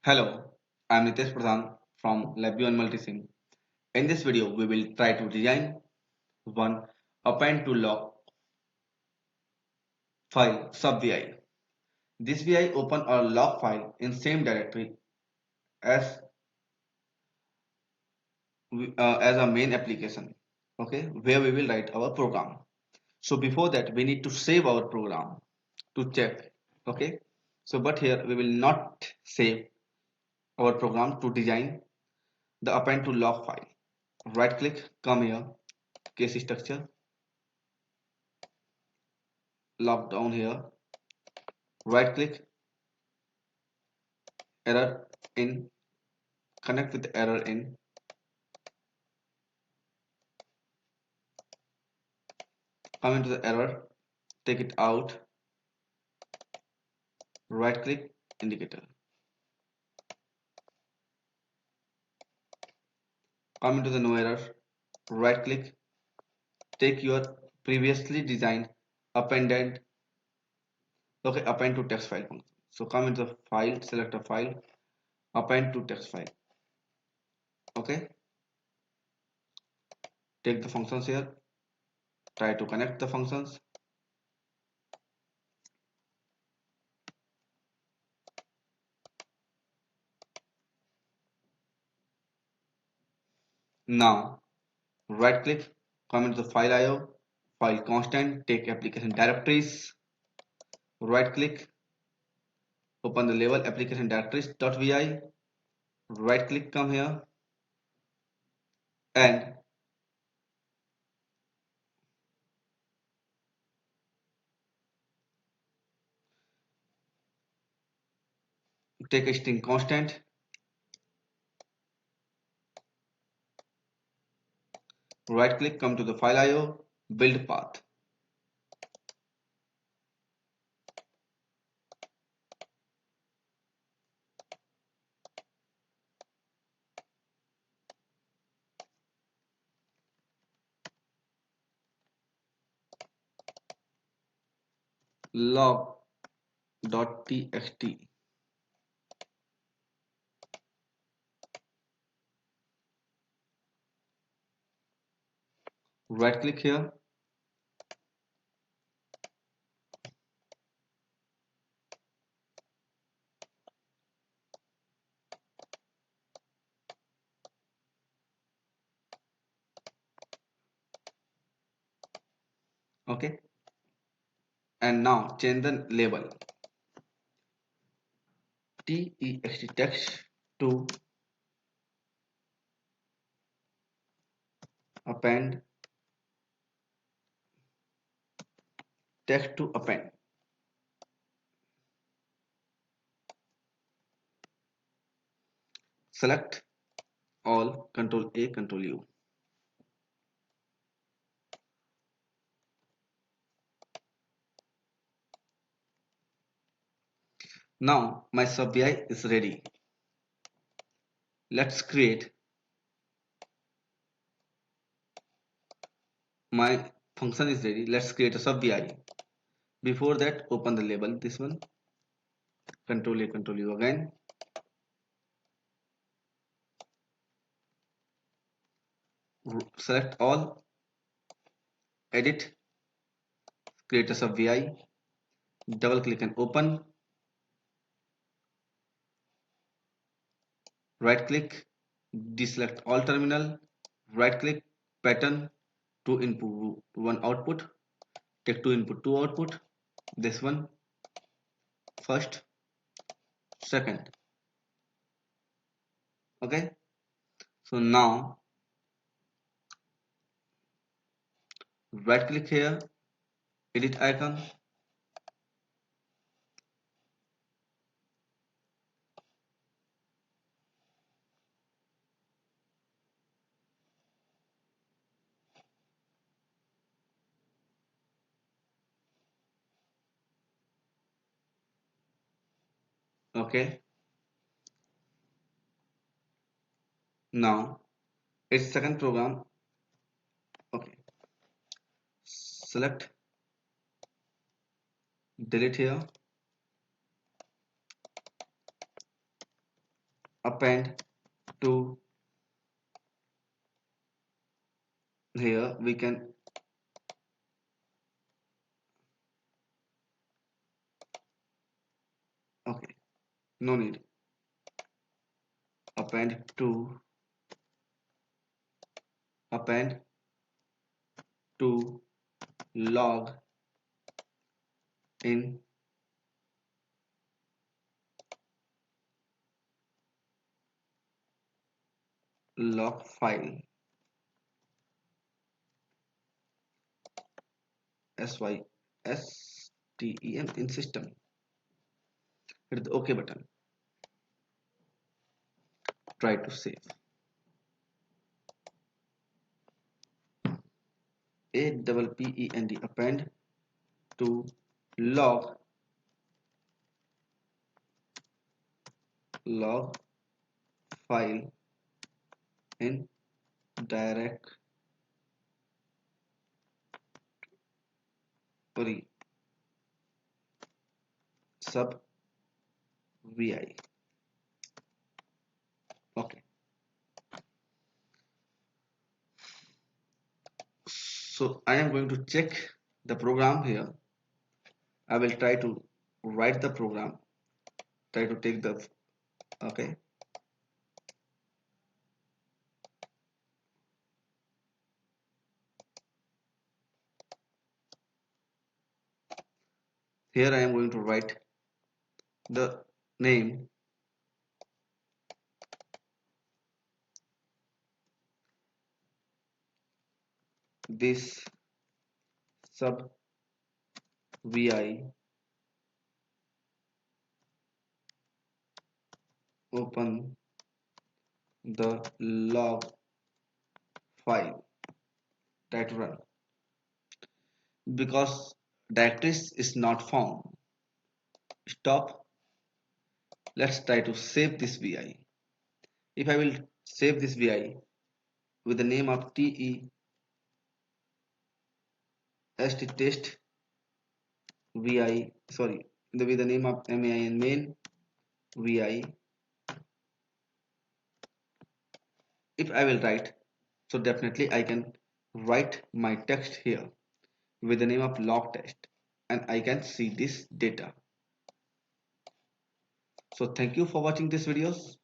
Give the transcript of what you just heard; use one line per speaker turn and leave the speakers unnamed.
Hello, I am Nitesh Pradhan from LabVIEW and Multisim. In this video, we will try to design one append to log file subVI. This VI open a log file in same directory as as a main application. Okay, where we will write our program. So before that, we need to save our program to check. Okay, so but here we will not save our program to design the append to log file. Right click, come here, case structure, log down here, right click, error in, connect with error in, come into the error, take it out, right click, indicator, come into the no error, right click, take your previously designed appended, okay, append to text file function. So come into the file, select a file, append to text file. Okay, take the functions here, try to connect the functions. Now right click, come into the file IO, file constant, take application directories, right click, open the label application directories.vi, right click, come here and take a string constant, right click, come to the file IO, build path. Log.txt, right click here, okay, and now change the label text text to append, text to append. Select all, Control A, Control U. Now my subVI is ready. Let's create my function is ready. Let's create a subVI. Before that, open the label, this one, Control A, Control U again. Select all, edit, create a subVI, double click and open, right click, deselect all terminal, right click, pattern, two input, one output, take two input, two output, this one, first, second. Okay, so now right click here, edit icon, okay. Now it's second program, okay. Select, delete here, append to here we can okay, no need. Append to log in log file system in system. Hit the OK button. Try to save. Append append to log file in directory subVI. Okay. So I am going to check the program here. I will try to write the program. Try to take the okay. Here I am going to write the name this sub vi open the log file that run because directories is not found. Stop. Let's try to save this vi. If I will save this vi with the name of test vi, sorry, with the name of main vi. If I will write, so definitely I can write my text here with the name of log test and I can see this data. So thank you for watching this videos.